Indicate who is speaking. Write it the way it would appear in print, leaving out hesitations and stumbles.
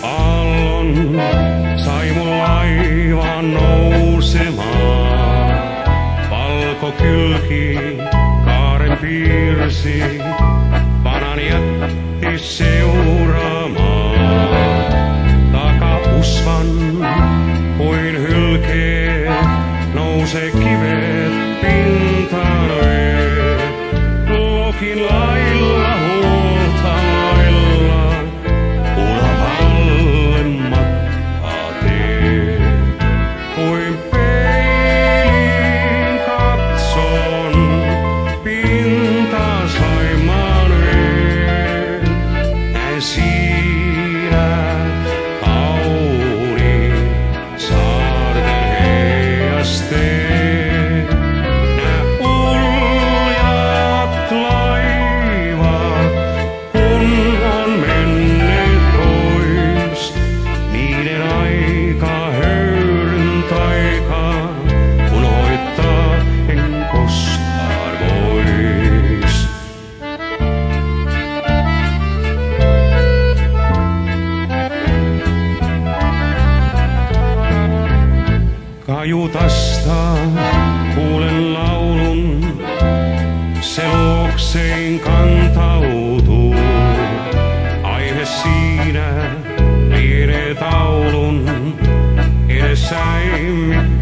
Speaker 1: Aallon sai mun laivaan nousemaan. Valkokylki kaaren piirsi, vanan jätti seuraamaan. Takausvan kuin hylkee nousee kivet pintaan. Lokin lailla huolta lailla, uravalle matkaa tee. Kuin peiliin katson, pinta Saimaan veen. Näen siinä kauniin saarten heijasteen. Nää uljat laivat, kun on menneet pois. Niiden aika höyryn taikaa, kun hoittaa en koskaan vois. Kajutasta kuulen laulun, se luoksein kantautuu. Aihe siinä lienee taulun, edessä ei mitään.